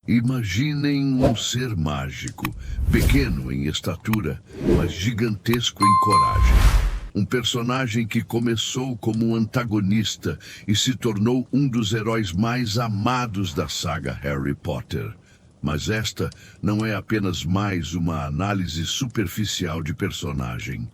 Imaginem um ser mágico, pequeno em estatura, mas gigantesco em coragem. Um personagem que começou como um antagonista e se tornou um dos heróis mais amados da saga Harry Potter. Mas esta não é apenas mais uma análise superficial de personagem.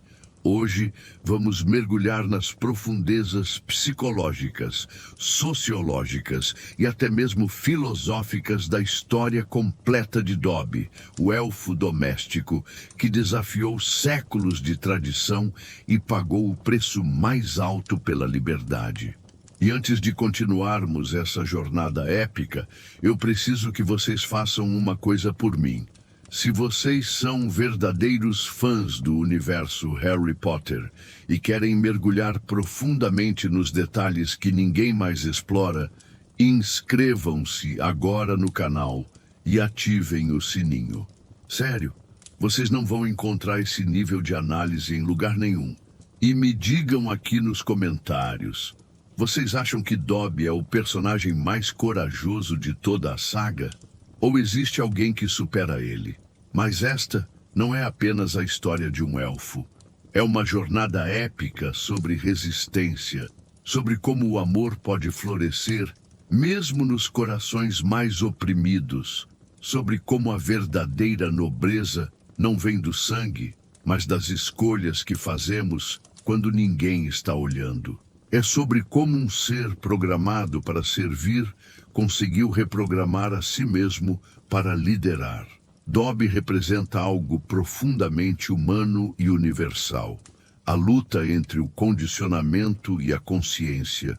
Hoje vamos mergulhar nas profundezas psicológicas, sociológicas e até mesmo filosóficas da história completa de Dobby, o elfo doméstico que desafiou séculos de tradição e pagou o preço mais alto pela liberdade. E antes de continuarmos essa jornada épica, eu preciso que vocês façam uma coisa por mim. Se vocês são verdadeiros fãs do universo Harry Potter e querem mergulhar profundamente nos detalhes que ninguém mais explora, inscrevam-se agora no canal e ativem o sininho. Sério, vocês não vão encontrar esse nível de análise em lugar nenhum. E me digam aqui nos comentários, vocês acham que Dobby é o personagem mais corajoso de toda a saga? Ou existe alguém que supera ele? Mas esta não é apenas a história de um elfo. É uma jornada épica sobre resistência, sobre como o amor pode florescer, mesmo nos corações mais oprimidos, sobre como a verdadeira nobreza não vem do sangue, mas das escolhas que fazemos quando ninguém está olhando. É sobre como um ser programado para servir conseguiu reprogramar a si mesmo para liderar. Dobby representa algo profundamente humano e universal. A luta entre o condicionamento e a consciência,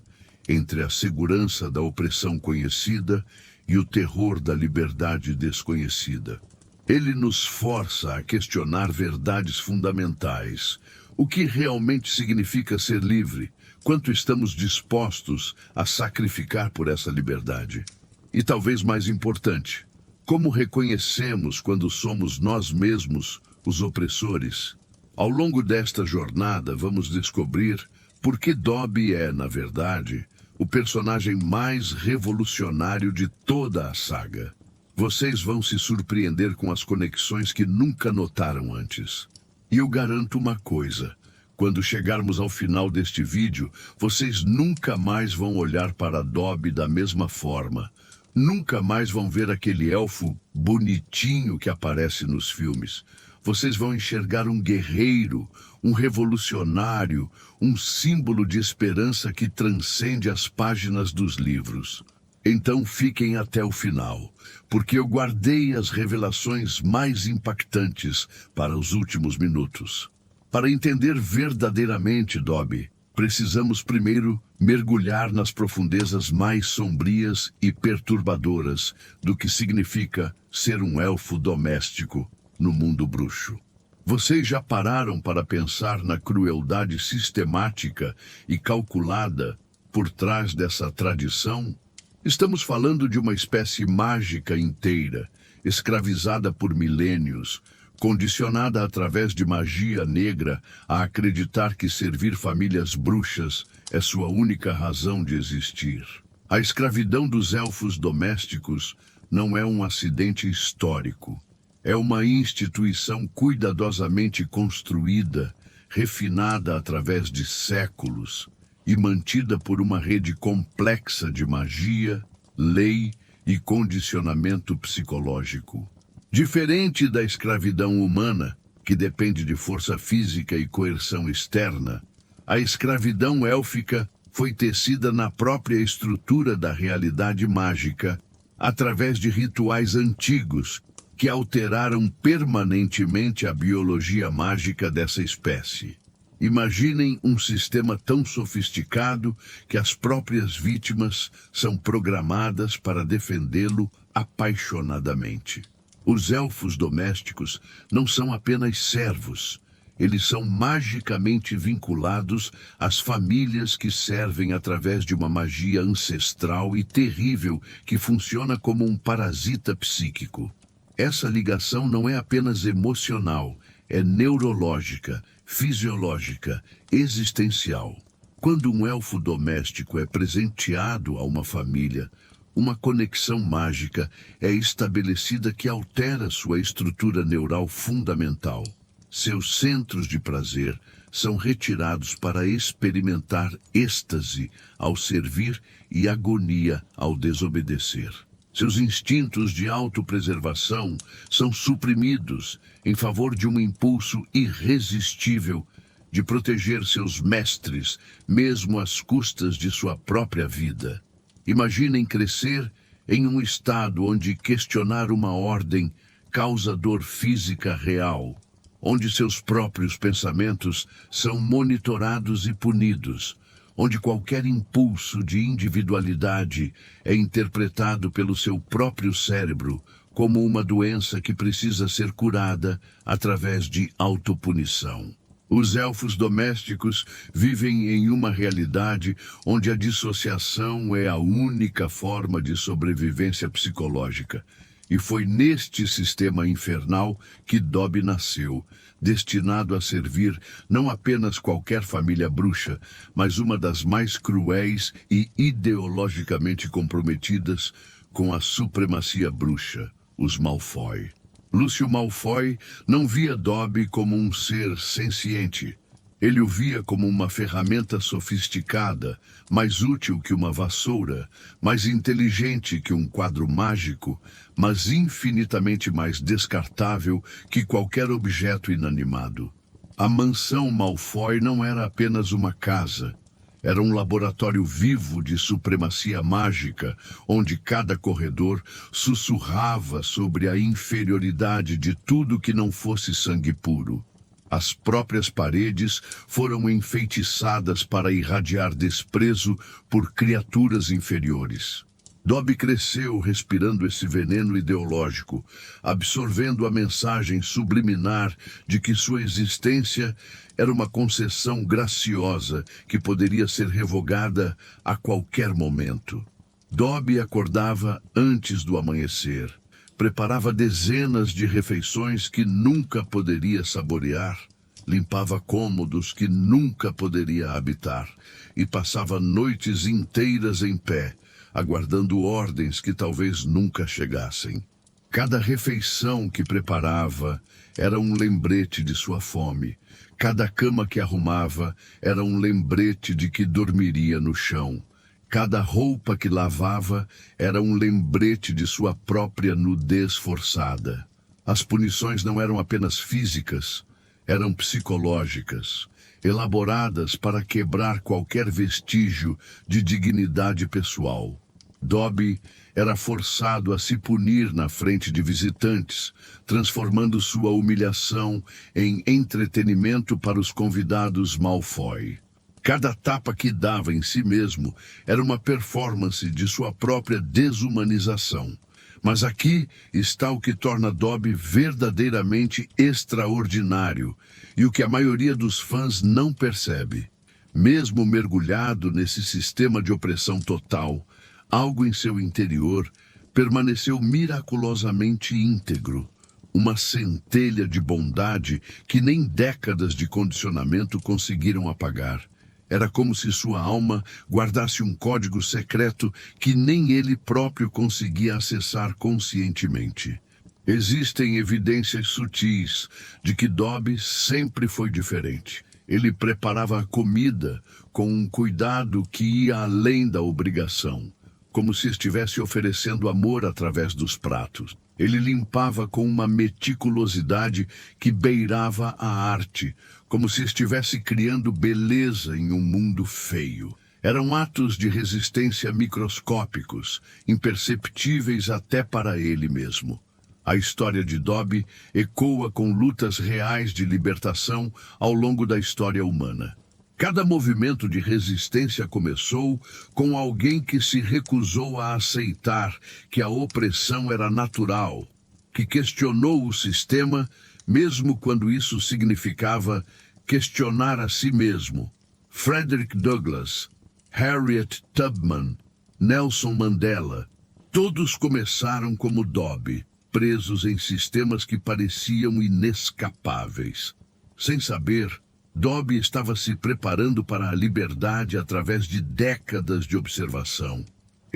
entre a segurança da opressão conhecida e o terror da liberdade desconhecida. Ele nos força a questionar verdades fundamentais. O que realmente significa ser livre? Quanto estamos dispostos a sacrificar por essa liberdade? E talvez mais importante, como reconhecemos quando somos nós mesmos os opressores? Ao longo desta jornada, vamos descobrir por que Dobby é, na verdade, o personagem mais revolucionário de toda a saga. Vocês vão se surpreender com as conexões que nunca notaram antes. E eu garanto uma coisa. Quando chegarmos ao final deste vídeo, vocês nunca mais vão olhar para Dobby da mesma forma. Nunca mais vão ver aquele elfo bonitinho que aparece nos filmes. Vocês vão enxergar um guerreiro, um revolucionário, um símbolo de esperança que transcende as páginas dos livros. Então fiquem até o final, porque eu guardei as revelações mais impactantes para os últimos minutos. Para entender verdadeiramente Dobby, precisamos primeiro mergulhar nas profundezas mais sombrias e perturbadoras do que significa ser um elfo doméstico no mundo bruxo. Vocês já pararam para pensar na crueldade sistemática e calculada por trás dessa tradição? Estamos falando de uma espécie mágica inteira, escravizada por milênios, condicionada através de magia negra a acreditar que servir famílias bruxas é sua única razão de existir. A escravidão dos elfos domésticos não é um acidente histórico. É uma instituição cuidadosamente construída, refinada através de séculos e mantida por uma rede complexa de magia, lei e condicionamento psicológico. Diferente da escravidão humana, que depende de força física e coerção externa, a escravidão élfica foi tecida na própria estrutura da realidade mágica, através de rituais antigos que alteraram permanentemente a biologia mágica dessa espécie. Imaginem um sistema tão sofisticado que as próprias vítimas são programadas para defendê-lo apaixonadamente. Os elfos domésticos não são apenas servos, eles são magicamente vinculados às famílias que servem através de uma magia ancestral e terrível que funciona como um parasita psíquico. Essa ligação não é apenas emocional, é neurológica, fisiológica, existencial. Quando um elfo doméstico é presenteado a uma família, uma conexão mágica é estabelecida que altera sua estrutura neural fundamental. Seus centros de prazer são retirados para experimentar êxtase ao servir e agonia ao desobedecer. Seus instintos de autopreservação são suprimidos em favor de um impulso irresistível de proteger seus mestres, mesmo às custas de sua própria vida. Imaginem crescer em um estado onde questionar uma ordem causa dor física real, onde seus próprios pensamentos são monitorados e punidos, onde qualquer impulso de individualidade é interpretado pelo seu próprio cérebro como uma doença que precisa ser curada através de autopunição. Os elfos domésticos vivem em uma realidade onde a dissociação é a única forma de sobrevivência psicológica. E foi neste sistema infernal que Dobby nasceu, destinado a servir não apenas qualquer família bruxa, mas uma das mais cruéis e ideologicamente comprometidas com a supremacia bruxa, os Malfoy. Lúcio Malfoy não via Dobby como um ser senciente. Ele o via como uma ferramenta sofisticada, mais útil que uma vassoura, mais inteligente que um quadro mágico, mas infinitamente mais descartável que qualquer objeto inanimado. A mansão Malfoy não era apenas uma casa. Era um laboratório vivo de supremacia mágica, onde cada corredor sussurrava sobre a inferioridade de tudo que não fosse sangue puro. As próprias paredes foram enfeitiçadas para irradiar desprezo por criaturas inferiores. Dobby cresceu respirando esse veneno ideológico, absorvendo a mensagem subliminar de que sua existência era uma concessão graciosa que poderia ser revogada a qualquer momento. Dobby acordava antes do amanhecer, preparava dezenas de refeições que nunca poderia saborear, limpava cômodos que nunca poderia habitar e passava noites inteiras em pé, aguardando ordens que talvez nunca chegassem. Cada refeição que preparava era um lembrete de sua fome. Cada cama que arrumava era um lembrete de que dormiria no chão. Cada roupa que lavava era um lembrete de sua própria nudez forçada. As punições não eram apenas físicas, eram psicológicas, elaboradas para quebrar qualquer vestígio de dignidade pessoal. Dobby era forçado a se punir na frente de visitantes, transformando sua humilhação em entretenimento para os convidados Malfoy. Cada tapa que dava em si mesmo era uma performance de sua própria desumanização. Mas aqui está o que torna Dobby verdadeiramente extraordinário e o que a maioria dos fãs não percebe. Mesmo mergulhado nesse sistema de opressão total, algo em seu interior permaneceu miraculosamente íntegro. Uma centelha de bondade que nem décadas de condicionamento conseguiram apagar. Era como se sua alma guardasse um código secreto que nem ele próprio conseguia acessar conscientemente. Existem evidências sutis de que Dobby sempre foi diferente. Ele preparava a comida com um cuidado que ia além da obrigação, como se estivesse oferecendo amor através dos pratos. Ele limpava com uma meticulosidade que beirava a arte, como se estivesse criando beleza em um mundo feio. Eram atos de resistência microscópicos, imperceptíveis até para ele mesmo. A história de Dobby ecoa com lutas reais de libertação ao longo da história humana. Cada movimento de resistência começou com alguém que se recusou a aceitar que a opressão era natural, que questionou o sistema, mesmo quando isso significava questionar a si mesmo. Frederick Douglass, Harriet Tubman, Nelson Mandela, todos começaram como Dobby, presos em sistemas que pareciam inescapáveis. Sem saber, Dobby estava se preparando para a liberdade através de décadas de observação.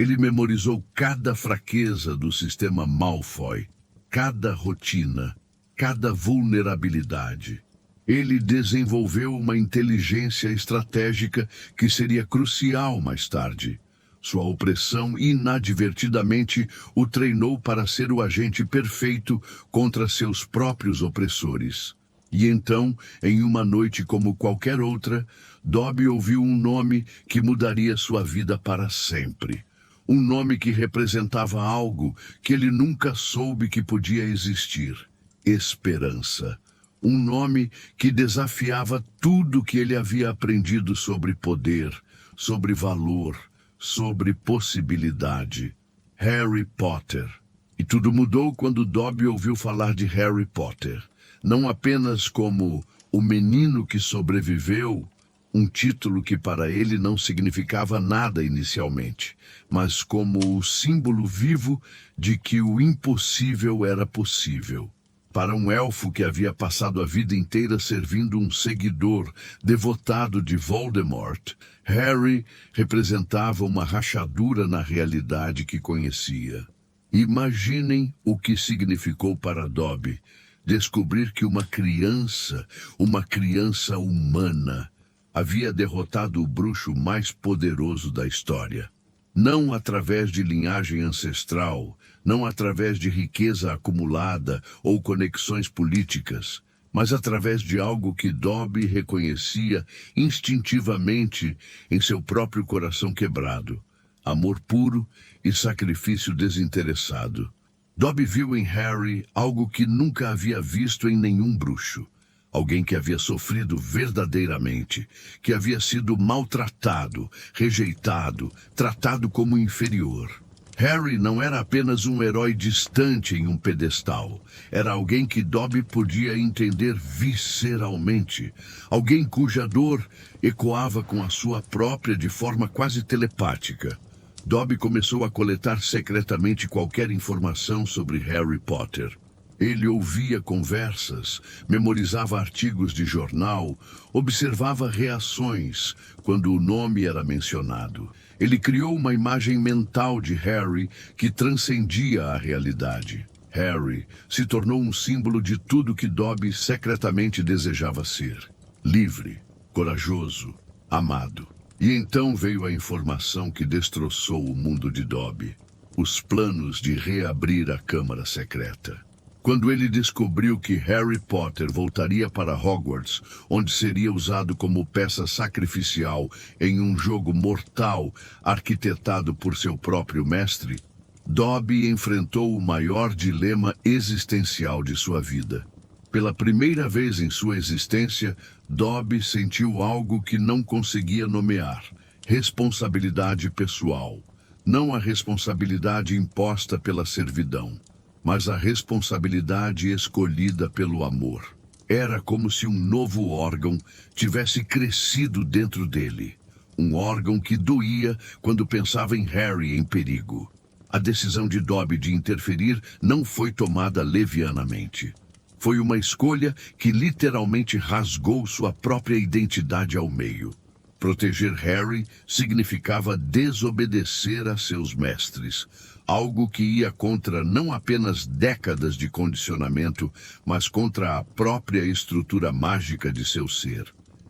Ele memorizou cada fraqueza do sistema Malfoy, cada rotina, cada vulnerabilidade. Ele desenvolveu uma inteligência estratégica que seria crucial mais tarde. Sua opressão inadvertidamente o treinou para ser o agente perfeito contra seus próprios opressores. E então, em uma noite como qualquer outra, Dobby ouviu um nome que mudaria sua vida para sempre. Um nome que representava algo que ele nunca soube que podia existir: esperança. Um nome que desafiava tudo que ele havia aprendido sobre poder, sobre valor, sobre possibilidade. Harry Potter. E tudo mudou quando Dobby ouviu falar de Harry Potter. Não apenas como o menino que sobreviveu, um título que para ele não significava nada inicialmente, mas como o símbolo vivo de que o impossível era possível. Para um elfo que havia passado a vida inteira servindo um seguidor devotado de Voldemort, Harry representava uma rachadura na realidade que conhecia. Imaginem o que significou para Dobby descobrir que uma criança humana, havia derrotado o bruxo mais poderoso da história. Não através de linhagem ancestral, não através de riqueza acumulada ou conexões políticas, mas através de algo que Dobby reconhecia instintivamente em seu próprio coração quebrado: amor puro e sacrifício desinteressado. Dobby viu em Harry algo que nunca havia visto em nenhum bruxo. Alguém que havia sofrido verdadeiramente, que havia sido maltratado, rejeitado, tratado como inferior. Harry não era apenas um herói distante em um pedestal. Era alguém que Dobby podia entender visceralmente. Alguém cuja dor ecoava com a sua própria de forma quase telepática. Dobby começou a coletar secretamente qualquer informação sobre Harry Potter. Ele ouvia conversas, memorizava artigos de jornal, observava reações quando o nome era mencionado. Ele criou uma imagem mental de Harry que transcendia a realidade. Harry se tornou um símbolo de tudo que Dobby secretamente desejava ser: livre, corajoso, amado. E então veio a informação que destroçou o mundo de Dobby: os planos de reabrir a Câmara Secreta. Quando ele descobriu que Harry Potter voltaria para Hogwarts, onde seria usado como peça sacrificial em um jogo mortal arquitetado por seu próprio mestre, Dobby enfrentou o maior dilema existencial de sua vida. Pela primeira vez em sua existência, Dobby sentiu algo que não conseguia nomear: responsabilidade pessoal. Não a responsabilidade imposta pela servidão, mas a responsabilidade escolhida pelo amor. Era como se um novo órgão tivesse crescido dentro dele. Um órgão que doía quando pensava em Harry em perigo. A decisão de Dobby de interferir não foi tomada levianamente. Foi uma escolha que literalmente rasgou sua própria identidade ao meio. Proteger Harry significava desobedecer a seus mestres. Algo que ia contra não apenas décadas de condicionamento, mas contra a própria estrutura mágica de seu ser.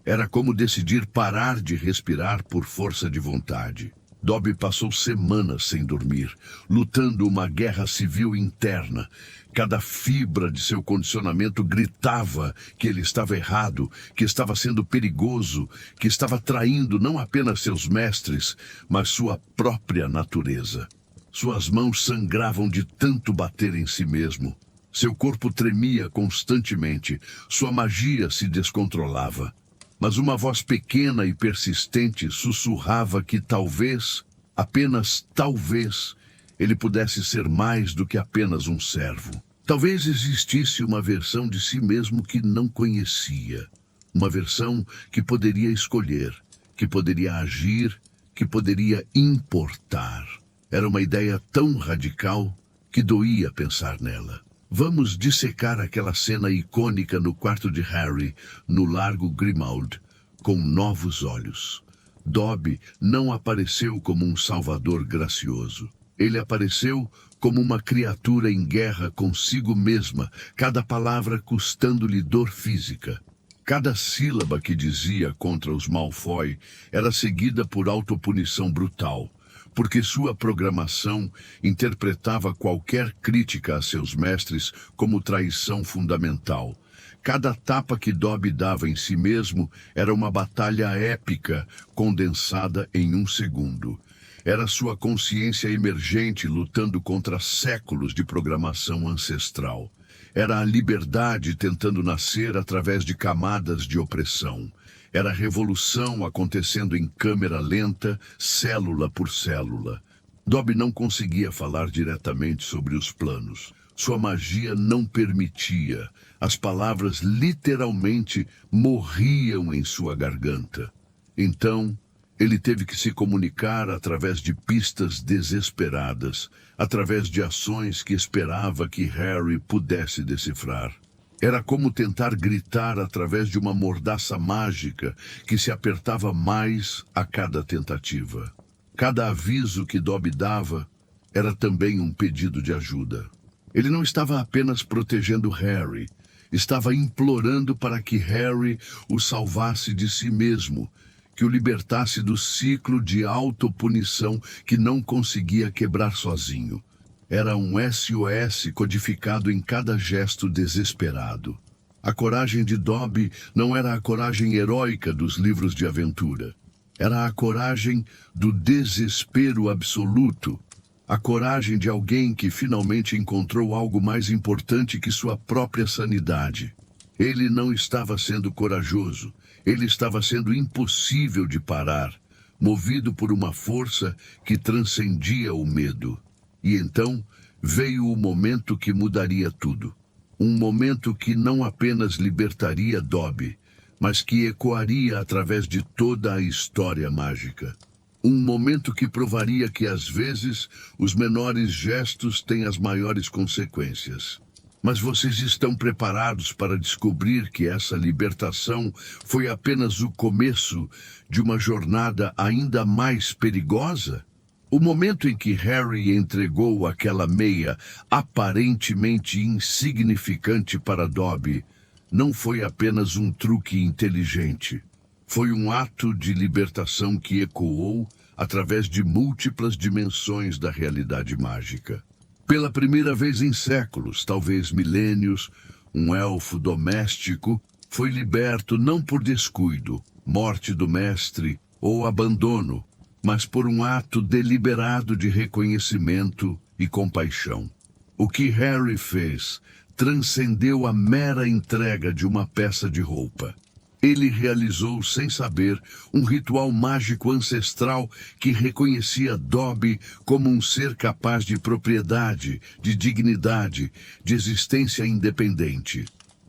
Era como decidir parar de respirar por força de vontade. Dobby passou semanas sem dormir, lutando uma guerra civil interna. Cada fibra de seu condicionamento gritava que ele estava errado, que estava sendo perigoso, que estava traindo não apenas seus mestres, mas sua própria natureza. Suas mãos sangravam de tanto bater em si mesmo. Seu corpo tremia constantemente, sua magia se descontrolava. Mas uma voz pequena e persistente sussurrava que talvez, apenas talvez, ele pudesse ser mais do que apenas um servo. Talvez existisse uma versão de si mesmo que não conhecia. Uma versão que poderia escolher, que poderia agir, que poderia importar. Era uma ideia tão radical que doía pensar nela. Vamos dissecar aquela cena icônica no quarto de Harry, no Largo Grimmauld, com novos olhos. Dobby não apareceu como um salvador gracioso. Ele apareceu como uma criatura em guerra consigo mesma, cada palavra custando-lhe dor física. Cada sílaba que dizia contra os Malfoy era seguida por autopunição brutal, porque sua programação interpretava qualquer crítica a seus mestres como traição fundamental. Cada tapa que Dobby dava em si mesmo era uma batalha épica condensada em um segundo. Era sua consciência emergente lutando contra séculos de programação ancestral. Era a liberdade tentando nascer através de camadas de opressão. Era a revolução acontecendo em câmera lenta, célula por célula. Dobby não conseguia falar diretamente sobre os planos. Sua magia não permitia. As palavras literalmente morriam em sua garganta. Então, ele teve que se comunicar através de pistas desesperadas, através de ações que esperava que Harry pudesse decifrar. Era como tentar gritar através de uma mordaça mágica que se apertava mais a cada tentativa. Cada aviso que Dobby dava era também um pedido de ajuda. Ele não estava apenas protegendo Harry, estava implorando para que Harry o salvasse de si mesmo, que o libertasse do ciclo de autopunição que não conseguia quebrar sozinho. Era um SOS codificado em cada gesto desesperado. A coragem de Dobby não era a coragem heróica dos livros de aventura. Era a coragem do desespero absoluto. A coragem de alguém que finalmente encontrou algo mais importante que sua própria sanidade. Ele não estava sendo corajoso. Ele estava sendo impossível de parar, movido por uma força que transcendia o medo. E então veio o momento que mudaria tudo. Um momento que não apenas libertaria Dobby, mas que ecoaria através de toda a história mágica. Um momento que provaria que, às vezes, os menores gestos têm as maiores consequências. Mas vocês estão preparados para descobrir que essa libertação foi apenas o começo de uma jornada ainda mais perigosa? O momento em que Harry entregou aquela meia aparentemente insignificante para Dobby não foi apenas um truque inteligente. Foi um ato de libertação que ecoou através de múltiplas dimensões da realidade mágica. Pela primeira vez em séculos, talvez milênios, um elfo doméstico foi liberto não por descuido, morte do mestre ou abandono, mas por um ato deliberado de reconhecimento e compaixão. O que Harry fez transcendeu a mera entrega de uma peça de roupa. Ele realizou, sem saber, um ritual mágico ancestral que reconhecia Dobby como um ser capaz de propriedade, de dignidade, de existência independente.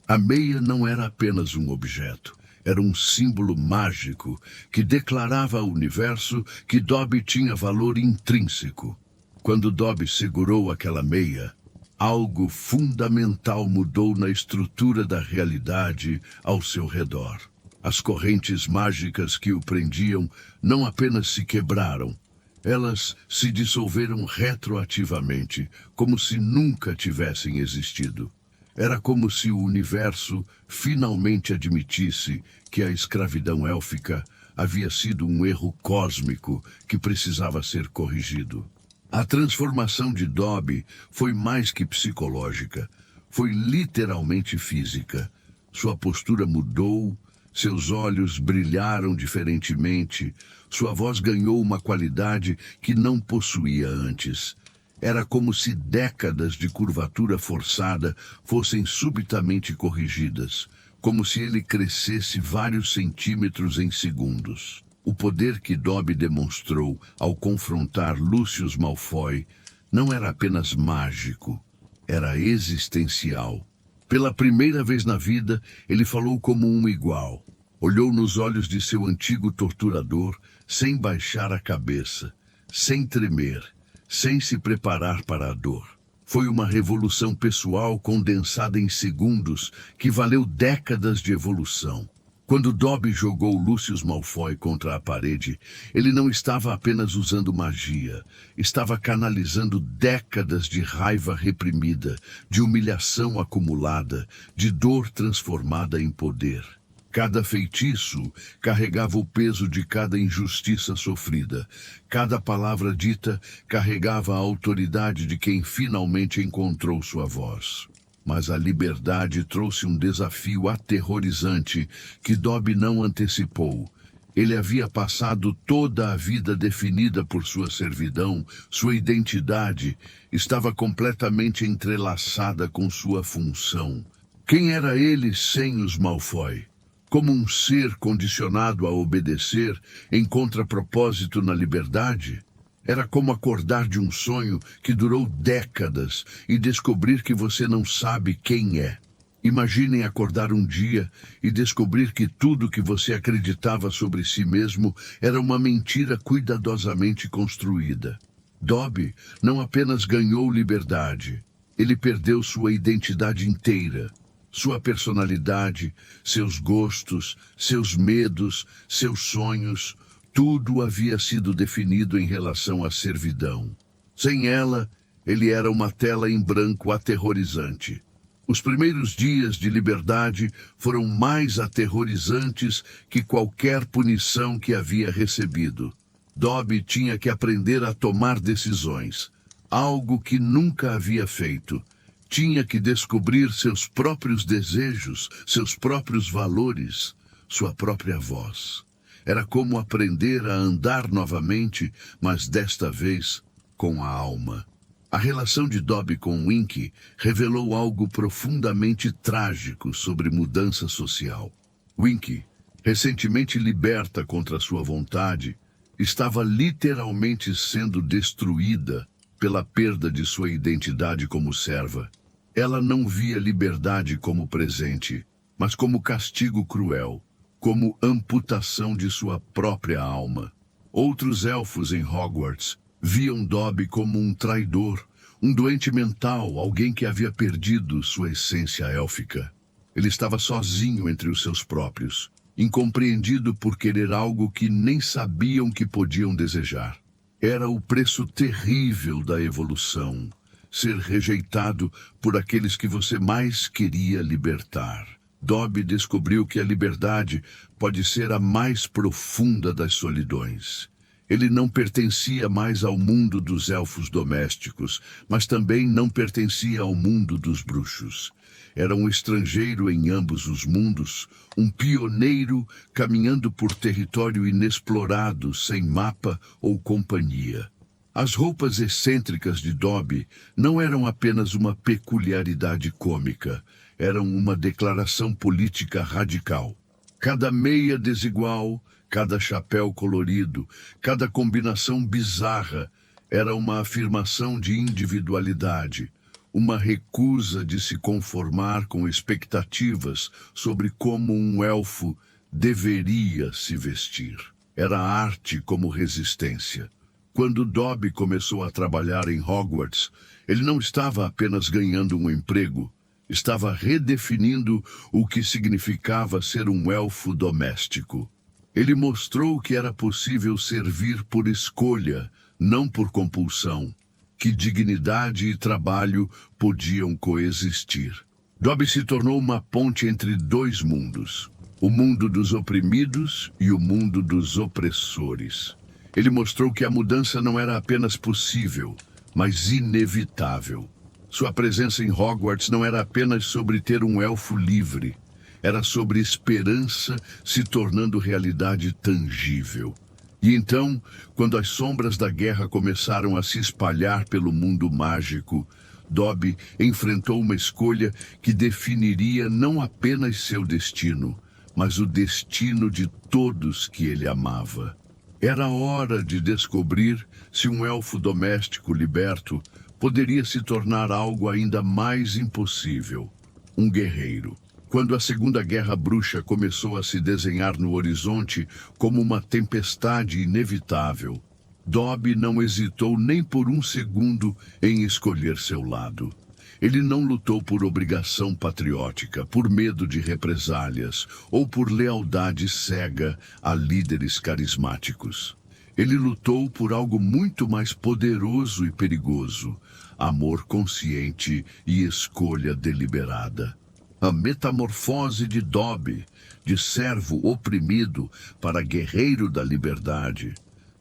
A meia não era apenas um objeto. Era um símbolo mágico que declarava ao universo que Dobby tinha valor intrínseco. Quando Dobby segurou aquela meia, algo fundamental mudou na estrutura da realidade ao seu redor. As correntes mágicas que o prendiam não apenas se quebraram, elas se dissolveram retroativamente, como se nunca tivessem existido. Era como se o universo finalmente admitisse que a escravidão élfica havia sido um erro cósmico que precisava ser corrigido. A transformação de Dobby foi mais que psicológica, foi literalmente física. Sua postura mudou, seus olhos brilharam diferentemente, sua voz ganhou uma qualidade que não possuía antes. Era como se décadas de curvatura forçada fossem subitamente corrigidas, como se ele crescesse vários centímetros em segundos. O poder que Dobby demonstrou ao confrontar Lucius Malfoy não era apenas mágico, era existencial. Pela primeira vez na vida, ele falou como um igual. Olhou nos olhos de seu antigo torturador, sem baixar a cabeça, sem tremer, sem se preparar para a dor. Foi uma revolução pessoal condensada em segundos que valeu décadas de evolução. Quando Dobby jogou Lucius Malfoy contra a parede, ele não estava apenas usando magia, estava canalizando décadas de raiva reprimida, de humilhação acumulada, de dor transformada em poder. Cada feitiço carregava o peso de cada injustiça sofrida. Cada palavra dita carregava a autoridade de quem finalmente encontrou sua voz. Mas a liberdade trouxe um desafio aterrorizante que Dobby não antecipou. Ele havia passado toda a vida definida por sua servidão, sua identidade estava completamente entrelaçada com sua função. Quem era ele sem os Malfoy? Como um ser condicionado a obedecer, encontra propósito na liberdade? Era como acordar de um sonho que durou décadas e descobrir que você não sabe quem é. Imaginem acordar um dia e descobrir que tudo que você acreditava sobre si mesmo era uma mentira cuidadosamente construída. Dobby não apenas ganhou liberdade, ele perdeu sua identidade inteira. Sua personalidade, seus gostos, seus medos, seus sonhos, tudo havia sido definido em relação à servidão. Sem ela, ele era uma tela em branco aterrorizante. Os primeiros dias de liberdade foram mais aterrorizantes que qualquer punição que havia recebido. Dobby tinha que aprender a tomar decisões, algo que nunca havia feito. Tinha que descobrir seus próprios desejos, seus próprios valores, sua própria voz. Era como aprender a andar novamente, mas desta vez com a alma. A relação de Dobby com Winky revelou algo profundamente trágico sobre mudança social. Winky, recentemente liberta contra sua vontade, estava literalmente sendo destruída pela perda de sua identidade como serva. Ela não via liberdade como presente, mas como castigo cruel, como amputação de sua própria alma. Outros elfos em Hogwarts viam Dobby como um traidor, um doente mental, alguém que havia perdido sua essência élfica. Ele estava sozinho entre os seus próprios, incompreendido por querer algo que nem sabiam que podiam desejar. Era o preço terrível da evolução. Ser rejeitado por aqueles que você mais queria libertar. Dobby descobriu que a liberdade pode ser a mais profunda das solidões. Ele não pertencia mais ao mundo dos elfos domésticos, mas também não pertencia ao mundo dos bruxos. Era um estrangeiro em ambos os mundos, um pioneiro caminhando por território inexplorado, sem mapa ou companhia. As roupas excêntricas de Dobby não eram apenas uma peculiaridade cômica, eram uma declaração política radical. Cada meia desigual, cada chapéu colorido, cada combinação bizarra era uma afirmação de individualidade, uma recusa de se conformar com expectativas sobre como um elfo deveria se vestir. Era arte como resistência. Quando Dobby começou a trabalhar em Hogwarts, ele não estava apenas ganhando um emprego, estava redefinindo o que significava ser um elfo doméstico. Ele mostrou que era possível servir por escolha, não por compulsão, que dignidade e trabalho podiam coexistir. Dobby se tornou uma ponte entre dois mundos, o mundo dos oprimidos e o mundo dos opressores. Ele mostrou que a mudança não era apenas possível, mas inevitável. Sua presença em Hogwarts não era apenas sobre ter um elfo livre. Era sobre esperança se tornando realidade tangível. E então, quando as sombras da guerra começaram a se espalhar pelo mundo mágico, Dobby enfrentou uma escolha que definiria não apenas seu destino, mas o destino de todos que ele amava. Era hora de descobrir se um elfo doméstico liberto poderia se tornar algo ainda mais impossível, um guerreiro. Quando a Segunda Guerra Bruxa começou a se desenhar no horizonte como uma tempestade inevitável, Dobby não hesitou nem por um segundo em escolher seu lado. Ele não lutou por obrigação patriótica, por medo de represálias ou por lealdade cega a líderes carismáticos. Ele lutou por algo muito mais poderoso e perigoso: amor consciente e escolha deliberada. A metamorfose de Dobby, de servo oprimido para guerreiro da liberdade,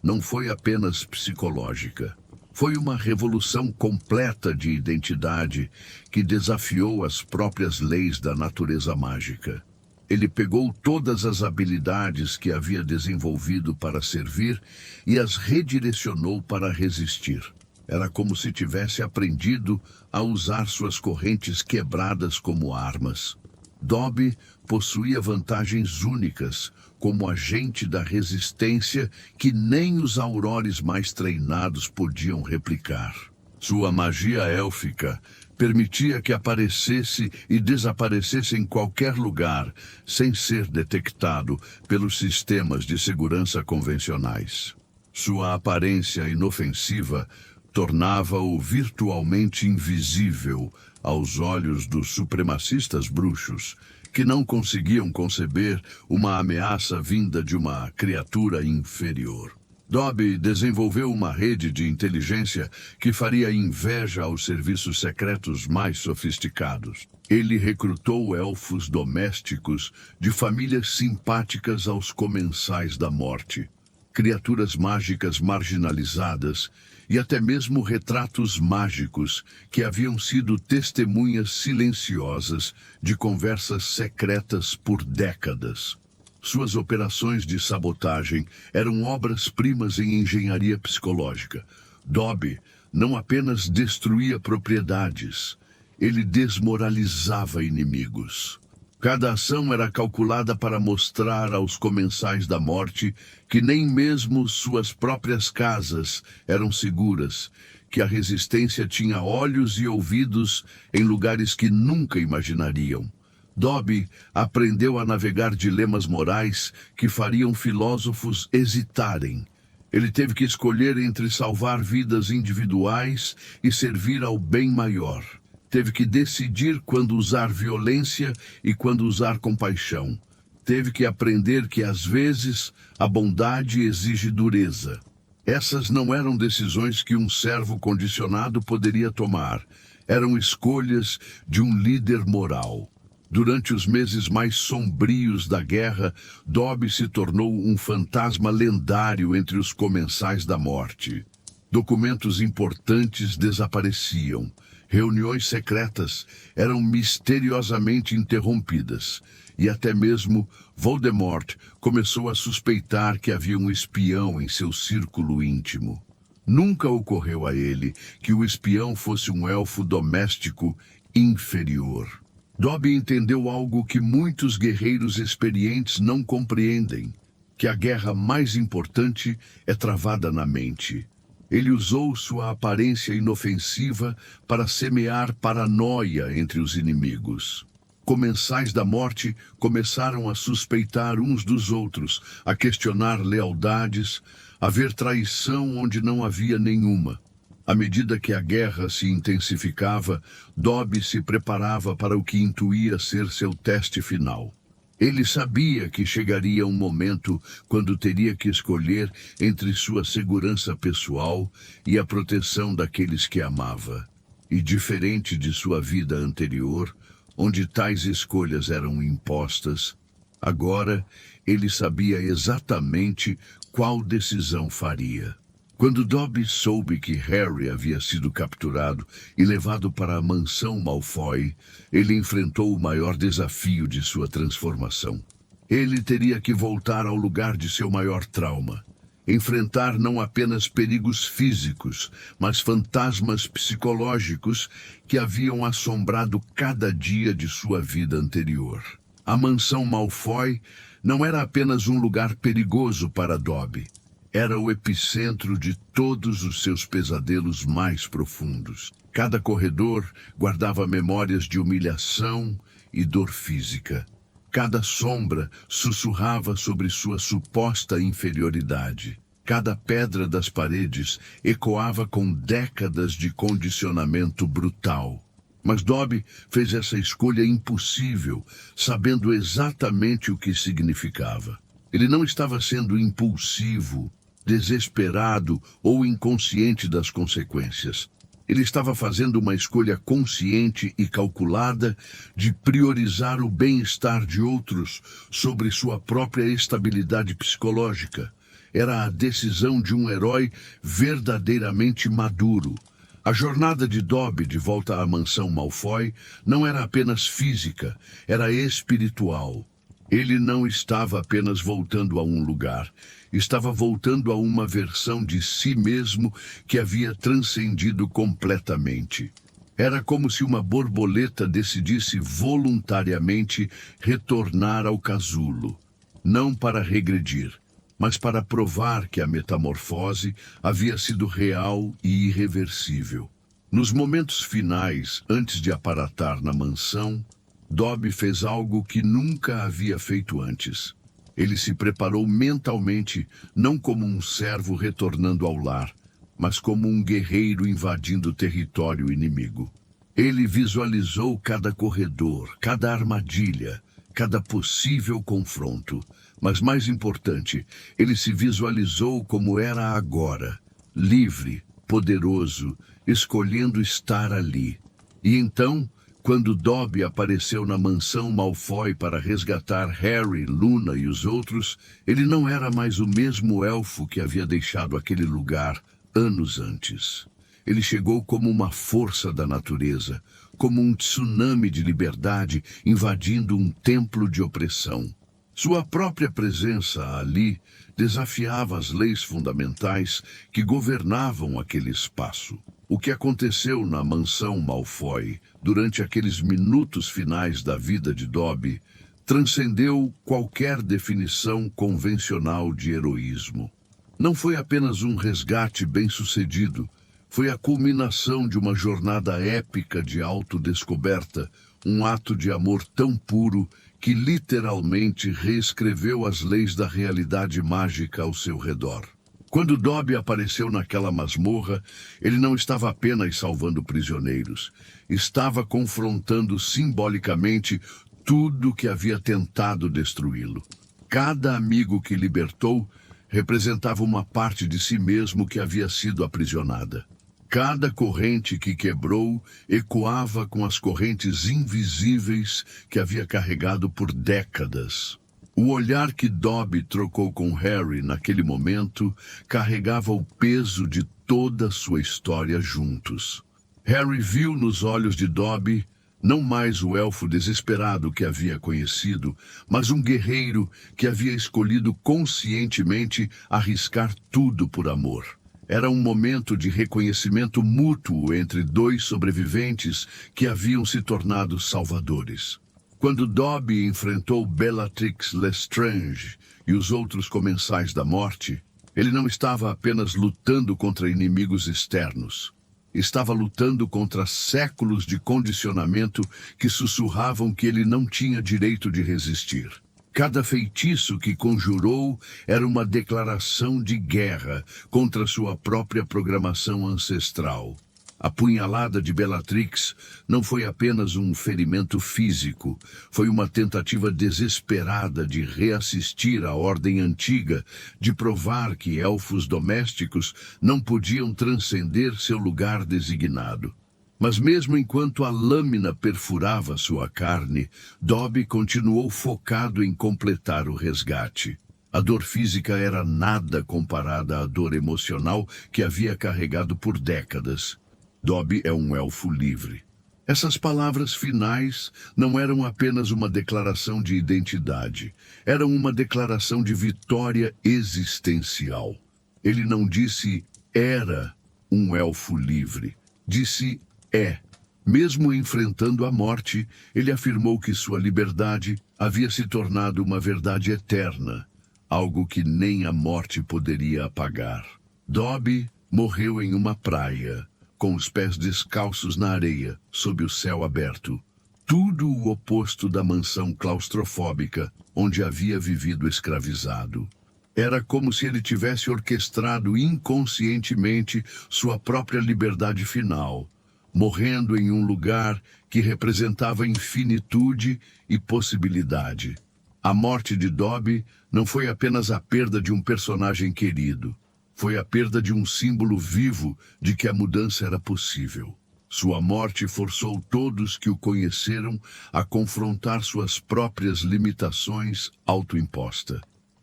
não foi apenas psicológica. Foi uma revolução completa de identidade que desafiou as próprias leis da natureza mágica. Ele pegou todas as habilidades que havia desenvolvido para servir e as redirecionou para resistir. Era como se tivesse aprendido a usar suas correntes quebradas como armas. Dobby possuía vantagens únicas, como agente da resistência que nem os aurores mais treinados podiam replicar. Sua magia élfica permitia que aparecesse e desaparecesse em qualquer lugar, sem ser detectado pelos sistemas de segurança convencionais. Sua aparência inofensiva tornava-o virtualmente invisível aos olhos dos supremacistas bruxos, que não conseguiam conceber uma ameaça vinda de uma criatura inferior. Dobby desenvolveu uma rede de inteligência que faria inveja aos serviços secretos mais sofisticados. Ele recrutou elfos domésticos de famílias simpáticas aos comensais da morte, criaturas mágicas marginalizadas e até mesmo retratos mágicos que haviam sido testemunhas silenciosas de conversas secretas por décadas. Suas operações de sabotagem eram obras-primas em engenharia psicológica. Dobby não apenas destruía propriedades, ele desmoralizava inimigos. Cada ação era calculada para mostrar aos comensais da morte que nem mesmo suas próprias casas eram seguras, que a resistência tinha olhos e ouvidos em lugares que nunca imaginariam. Dobby aprendeu a navegar dilemas morais que fariam filósofos hesitarem. Ele teve que escolher entre salvar vidas individuais e servir ao bem maior. Teve que decidir quando usar violência e quando usar compaixão. Teve que aprender que, às vezes, a bondade exige dureza. Essas não eram decisões que um servo condicionado poderia tomar. Eram escolhas de um líder moral. Durante os meses mais sombrios da guerra, Dobby se tornou um fantasma lendário entre os comensais da morte. Documentos importantes desapareciam. Reuniões secretas eram misteriosamente interrompidas, e até mesmo Voldemort começou a suspeitar que havia um espião em seu círculo íntimo. Nunca ocorreu a ele que o espião fosse um elfo doméstico inferior. Dobby entendeu algo que muitos guerreiros experientes não compreendem, que a guerra mais importante é travada na mente. Ele usou sua aparência inofensiva para semear paranoia entre os inimigos. Comensais da morte começaram a suspeitar uns dos outros, a questionar lealdades, a ver traição onde não havia nenhuma. À medida que a guerra se intensificava, Dobby se preparava para o que intuía ser seu teste final. Ele sabia que chegaria um momento quando teria que escolher entre sua segurança pessoal e a proteção daqueles que amava. E diferente de sua vida anterior, onde tais escolhas eram impostas, agora ele sabia exatamente qual decisão faria. Quando Dobby soube que Harry havia sido capturado e levado para a mansão Malfoy, ele enfrentou o maior desafio de sua transformação. Ele teria que voltar ao lugar de seu maior trauma, enfrentar não apenas perigos físicos, mas fantasmas psicológicos que haviam assombrado cada dia de sua vida anterior. A mansão Malfoy não era apenas um lugar perigoso para Dobby. Era o epicentro de todos os seus pesadelos mais profundos. Cada corredor guardava memórias de humilhação e dor física. Cada sombra sussurrava sobre sua suposta inferioridade. Cada pedra das paredes ecoava com décadas de condicionamento brutal. Mas Dobby fez essa escolha impossível, sabendo exatamente o que significava. Ele não estava sendo impulsivo, desesperado ou inconsciente das consequências. Ele estava fazendo uma escolha consciente e calculada de priorizar o bem-estar de outros sobre sua própria estabilidade psicológica. Era a decisão de um herói verdadeiramente maduro. A jornada de Dobby de volta à mansão Malfoy não era apenas física, era espiritual. Ele não estava apenas voltando a um lugar, estava voltando a uma versão de si mesmo que havia transcendido completamente. Era como se uma borboleta decidisse voluntariamente retornar ao casulo, não para regredir, mas para provar que a metamorfose havia sido real e irreversível. Nos momentos finais, antes de aparatar na mansão, Dobby fez algo que nunca havia feito antes. Ele se preparou mentalmente, não como um servo retornando ao lar, mas como um guerreiro invadindo território inimigo. Ele visualizou cada corredor, cada armadilha, cada possível confronto. Mas mais importante, ele se visualizou como era agora, livre, poderoso, escolhendo estar ali. E então, quando Dobby apareceu na mansão Malfoy para resgatar Harry, Luna e os outros, ele não era mais o mesmo elfo que havia deixado aquele lugar anos antes. Ele chegou como uma força da natureza, como um tsunami de liberdade invadindo um templo de opressão. Sua própria presença ali desafiava as leis fundamentais que governavam aquele espaço. O que aconteceu na mansão Malfoy durante aqueles minutos finais da vida de Dobby transcendeu qualquer definição convencional de heroísmo. Não foi apenas um resgate bem-sucedido, foi a culminação de uma jornada épica de autodescoberta, um ato de amor tão puro que literalmente reescreveu as leis da realidade mágica ao seu redor. Quando Dobby apareceu naquela masmorra, ele não estava apenas salvando prisioneiros, estava confrontando simbolicamente tudo que havia tentado destruí-lo. Cada amigo que libertou representava uma parte de si mesmo que havia sido aprisionada. Cada corrente que quebrou ecoava com as correntes invisíveis que havia carregado por décadas. O olhar que Dobby trocou com Harry naquele momento carregava o peso de toda a sua história juntos. Harry viu nos olhos de Dobby não mais o elfo desesperado que havia conhecido, mas um guerreiro que havia escolhido conscientemente arriscar tudo por amor. Era um momento de reconhecimento mútuo entre dois sobreviventes que haviam se tornado salvadores. Quando Dobby enfrentou Bellatrix Lestrange e os outros comensais da morte, ele não estava apenas lutando contra inimigos externos. Estava lutando contra séculos de condicionamento que sussurravam que ele não tinha direito de resistir. Cada feitiço que conjurou era uma declaração de guerra contra sua própria programação ancestral. A punhalada de Bellatrix não foi apenas um ferimento físico, foi uma tentativa desesperada de reassistir à ordem antiga, de provar que elfos domésticos não podiam transcender seu lugar designado. Mas mesmo enquanto a lâmina perfurava sua carne, Dobby continuou focado em completar o resgate. A dor física era nada comparada à dor emocional que havia carregado por décadas. Dobby é um elfo livre. Essas palavras finais não eram apenas uma declaração de identidade, eram uma declaração de vitória existencial. Ele não disse era um elfo livre, disse é. Mesmo enfrentando a morte, ele afirmou que sua liberdade havia se tornado uma verdade eterna, algo que nem a morte poderia apagar. Dobby morreu em uma praia, com os pés descalços na areia, sob o céu aberto. Tudo o oposto da mansão claustrofóbica, onde havia vivido escravizado. Era como se ele tivesse orquestrado inconscientemente sua própria liberdade final, morrendo em um lugar que representava infinitude e possibilidade. A morte de Dobby não foi apenas a perda de um personagem querido. Foi a perda de um símbolo vivo de que a mudança era possível. Sua morte forçou todos que o conheceram a confrontar suas próprias limitações autoimpostas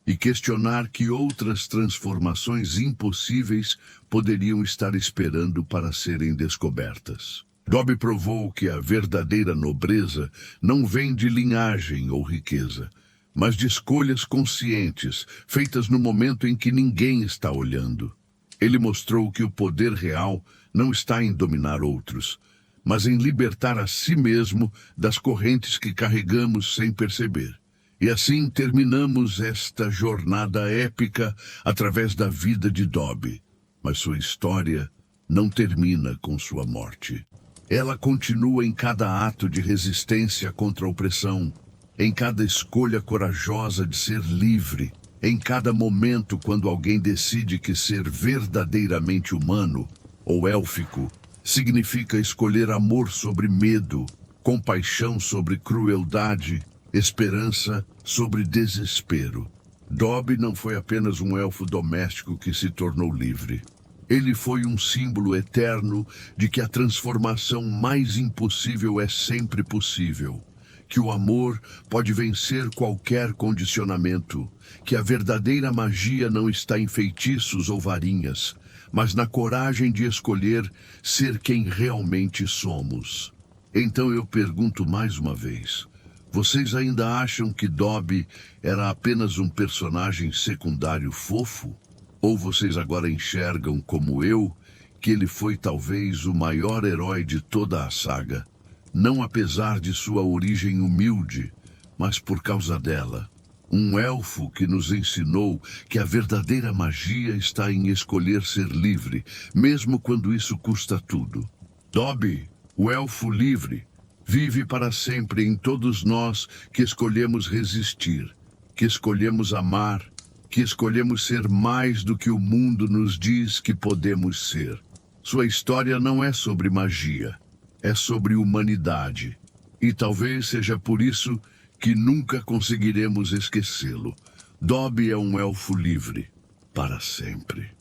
e questionar que outras transformações impossíveis poderiam estar esperando para serem descobertas. Dobby provou que a verdadeira nobreza não vem de linhagem ou riqueza, mas de escolhas conscientes, feitas no momento em que ninguém está olhando. Ele mostrou que o poder real não está em dominar outros, mas em libertar a si mesmo das correntes que carregamos sem perceber. E assim terminamos esta jornada épica através da vida de Dobby. Mas sua história não termina com sua morte. Ela continua em cada ato de resistência contra a opressão, em cada escolha corajosa de ser livre, em cada momento quando alguém decide que ser verdadeiramente humano ou élfico significa escolher amor sobre medo, compaixão sobre crueldade, esperança sobre desespero. Dobby não foi apenas um elfo doméstico que se tornou livre. Ele foi um símbolo eterno de que a transformação mais impossível é sempre possível, que o amor pode vencer qualquer condicionamento, que a verdadeira magia não está em feitiços ou varinhas, mas na coragem de escolher ser quem realmente somos. Então eu pergunto mais uma vez, vocês ainda acham que Dobby era apenas um personagem secundário fofo? Ou vocês agora enxergam, como eu, que ele foi talvez o maior herói de toda a saga? Não apesar de sua origem humilde, mas por causa dela. Um elfo que nos ensinou que a verdadeira magia está em escolher ser livre, mesmo quando isso custa tudo. Dobby, o elfo livre, vive para sempre em todos nós que escolhemos resistir, que escolhemos amar, que escolhemos ser mais do que o mundo nos diz que podemos ser. Sua história não é sobre magia, é sobre humanidade. E talvez seja por isso que nunca conseguiremos esquecê-lo. Dobby é um elfo livre, para sempre.